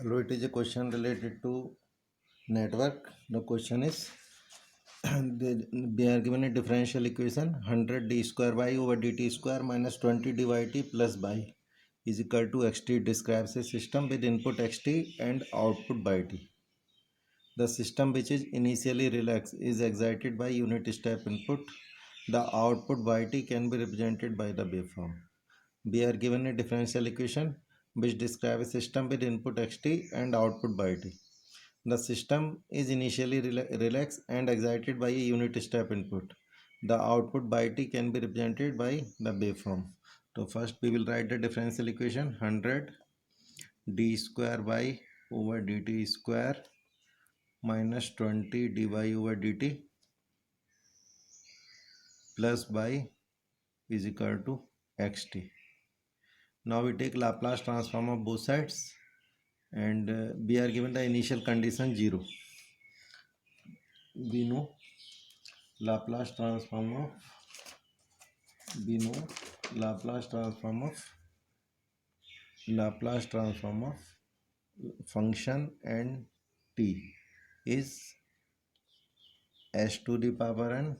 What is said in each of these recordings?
Hello, it is a question related to network. The question is we are given a differential equation 100 d square y over dt square minus 20 dy t plus by is equal to xt. Describes a system with input xt and output by t. The system, which is initially relaxed, is excited by unit step input. The output by t can be represented by the waveform. We are given a differential equation which describes a system with input xt and output by t. The system is initially relaxed and excited by a unit step input. The output by t can be represented by the waveform. So first we will write the differential equation 100 d square y over dt square minus 20 dy over dt plus by is equal to xt. Now we take Laplace transform of both sides and we are given the initial condition 0. We know Laplace transform of Laplace transform of function and t is s to the power n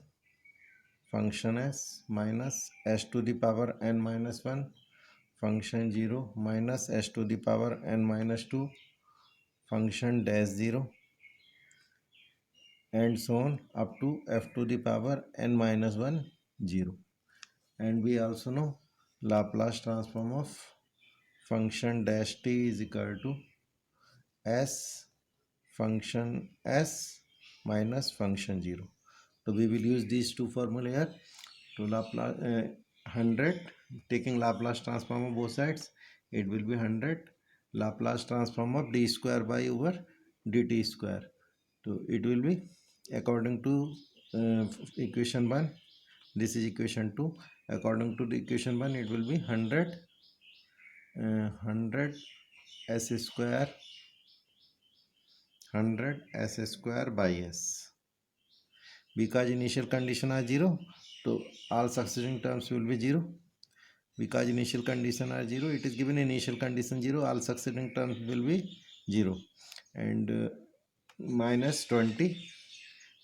function s minus s to the power n minus 1 function 0 minus s to the power n minus 2 function dash 0 and so on up to f to the power n minus 1 0. And we also know Laplace transform of function dash t is equal to s function s minus function 0. So we will use these two formula here to Laplace 100, taking Laplace transform of both sides, it will be 100 Laplace transform of d square y over dt square. So it will be according to equation 1, this is equation 2. According to the equation 1, it will be 100 s square 100 s square by s. Because initial condition are 0, so all succeeding terms will be 0. Because initial condition are 0, it is given initial condition 0, all succeeding terms will be 0. And minus 20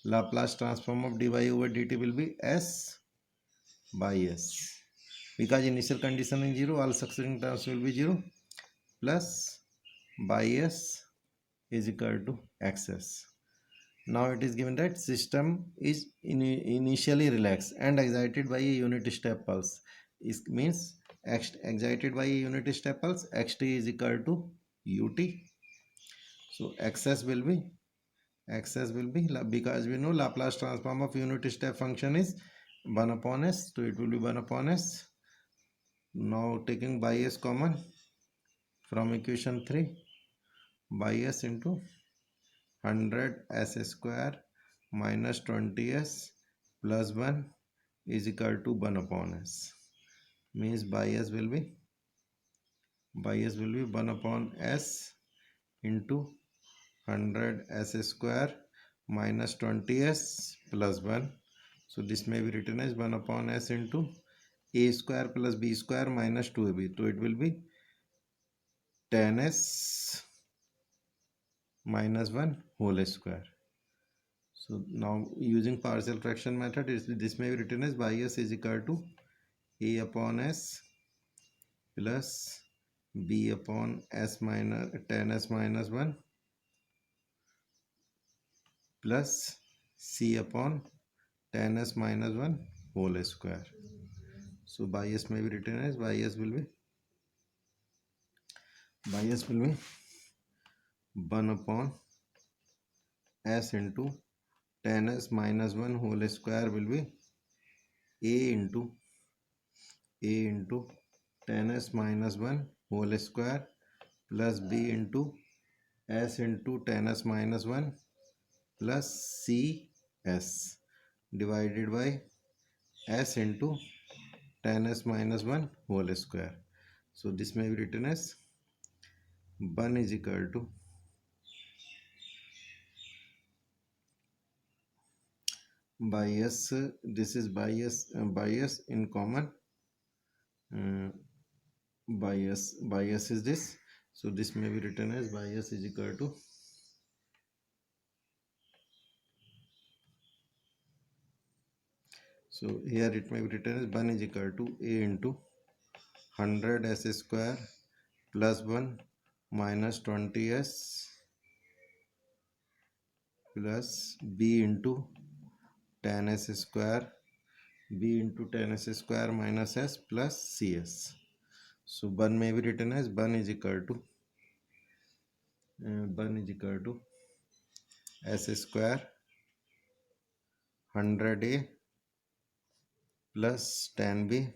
Laplace transform of dy over dt will be s by s. Because initial condition is 0, all succeeding terms will be 0, plus by s is equal to xs. Now it is given that system is initially relaxed and excited by a unit step pulse. It means excited by a unit step pulse, xt is equal to ut. So xs will be because we know Laplace transform of unit step function is 1 upon s, so it will be 1 upon s. Now taking by s common from equation 3, by s into 100 s square minus 20s plus 1 is equal to 1 upon s. Means by s will be 1 upon s into 100 s square minus 20s plus 1. So this may be written as 1 upon s into a square plus b square minus 2ab. So it will be 10s minus 1 whole square. So now using partial fraction method, this may be written as by s is equal to a upon s plus b upon s minus 10s minus 1 plus c upon 10s minus 1 whole square. So by s may be written as by s will be 1 upon s into 10s minus 1 whole square will be a into 10s minus 1 whole square plus b into s into 10s minus 1 plus cs divided by s into 10s minus 1 whole square. So this may be written as 1 is equal to by s, this is by s in common, by s is this, So this may be written as y s is equal to, so here it may be written as 1 is equal to a into 100 s square plus 1 minus 20s plus b into 10s square, b into 10s square minus s plus cs. So 1 may be written as 1 is equal to 1 is equal to s square 100a plus 10b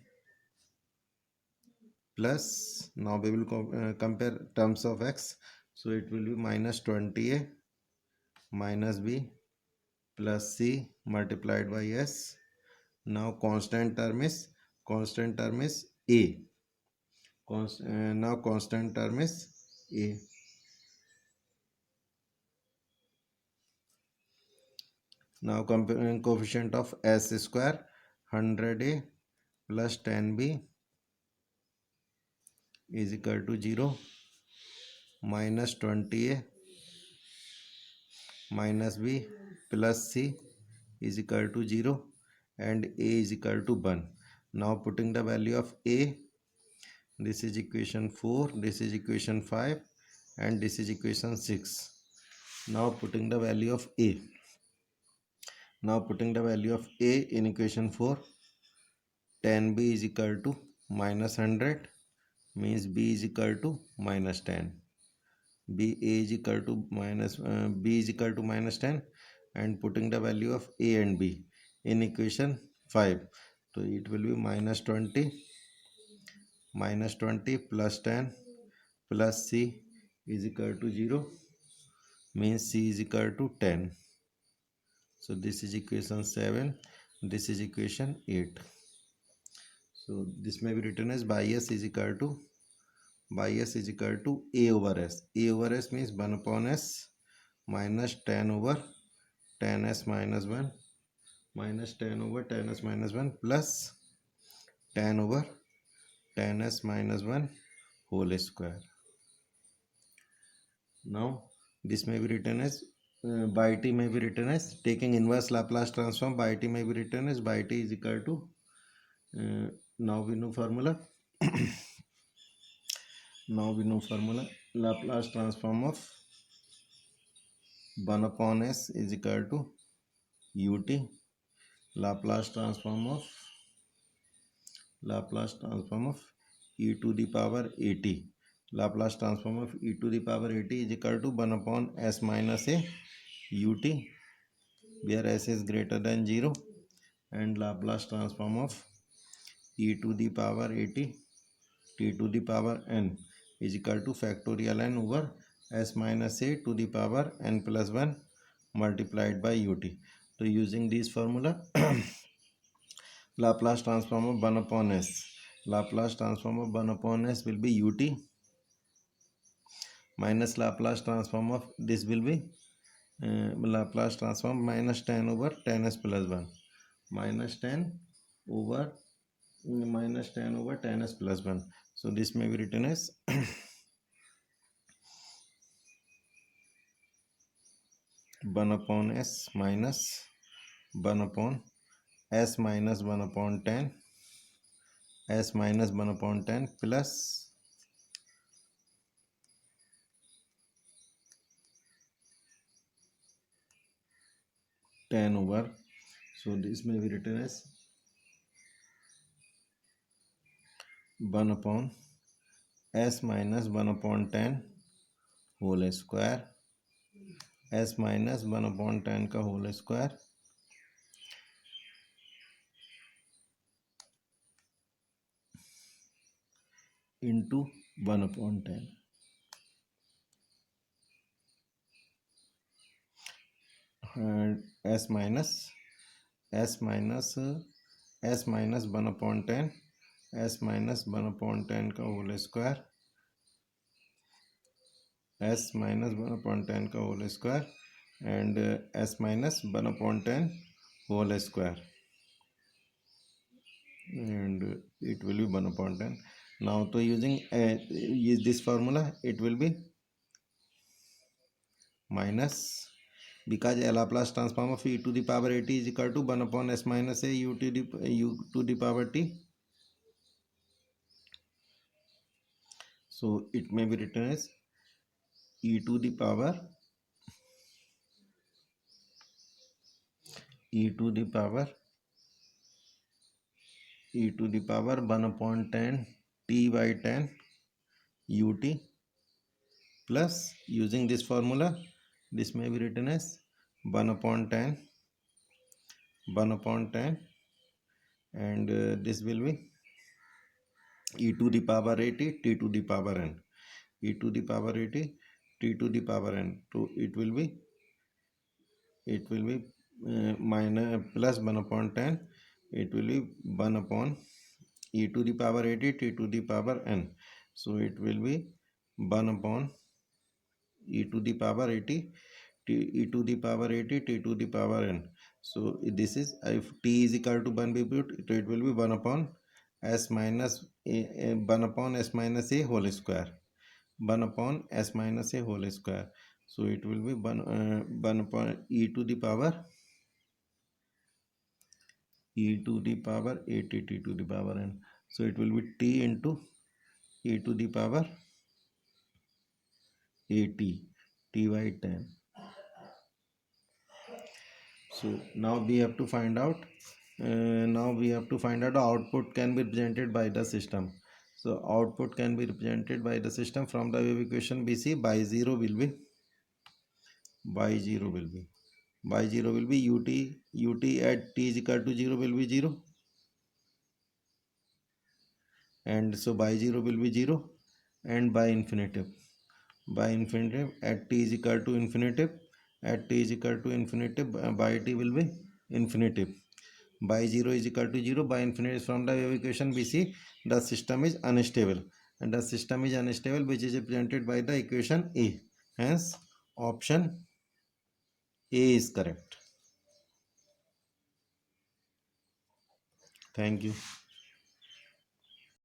plus, now we will compare terms of x. So it will be minus 20a minus b plus c multiplied by s. Now constant term is a. Now constant term is a. Now comparing coefficient of s square 100a plus 10b is equal to 0, minus 20a minus b plus c is equal to 0, and a is equal to 1. Now putting the value of a, this is equation 4, this is equation 5, and this is equation 6. Now putting the value of a. Now putting the value of a in equation 4, 10b is equal to minus 100, means b is equal to minus 10. b is equal to b is equal to minus 10, and putting the value of a and b in equation 5, so it will be minus 20 plus 10 plus c is equal to 0, means c is equal to 10. So this is equation 7, this is equation 8. So this may be written as y s is equal to a over s. A over s means 1 upon s minus 10 over 10s minus 1 minus 10 over 10s minus 1 plus 10 over 10s minus 1 whole square. Now this may be written as by t may be written as, taking inverse Laplace transform, by t may be written as by t is equal to, now we know formula. Now we know formula. Laplace transform of 1 upon s is equal to ut. Laplace transform of e to the power at. Laplace transform of e to the power at is equal to 1 upon s minus a ut, where s is greater than 0, and Laplace transform of e to the power at t to the power n is equal to factorial n over s minus a to the power n plus 1 multiplied by ut. So using this formula, Laplace transform of 1 upon s, Laplace transform of 1 upon s will be ut, minus Laplace transform of this will be Laplace transform minus 10 over 10s plus 1 minus 10 over 10s plus 1. So this may be written as 1 upon s minus 1 upon s minus 1 upon 10 s minus 1 upon 10 plus 10 over, so this may be written as 1 upon s minus 1 upon 10 whole square, s minus 1 upon 10 का whole square into 1 upon 10. And s minus 1 upon 10, s minus 1 upon 10 का whole square, s minus 1 upon 10 का whole square, and s minus 1 upon 10 whole square, and it will be 1 upon 10. Now to using use this formula, it will be minus, because a Laplace transform of e to the power at is equal to 1 upon s minus a u to the power t. So it may be written as e to the power e to the power 1 upon 10 t by 10 ut, plus using this formula, this may be written as 1 upon 10 and this will be e to the power 80 t to the power n, e to the power 80 t to the power n. So it will be minus plus 1 upon 10, it will be 1 upon e to the power 80 t to the power n. So it will be 1 upon e to the power 80 e to the power 80 t to the power n. So this is, if t is equal to 1 be put, it will be 1 upon s minus a 1 upon s minus a whole square, 1 upon s minus a whole square. So it will be 1 upon e to the power 80 t to the power n. So it will be t into e to the power 80 t by 10. So now we have to find out output can be represented by the system. So output can be represented by the system from the wave equation BC. By 0 will be ut at t is equal to 0 will be 0, and so by 0 will be 0, and by infinitive at t is equal to infinitive, by t will be infinitive, by 0 is equal to 0, by infinity. From the wave equation we see the system is unstable, and the system is unstable, which is represented by the equation A. Hence option A is correct. Thank you.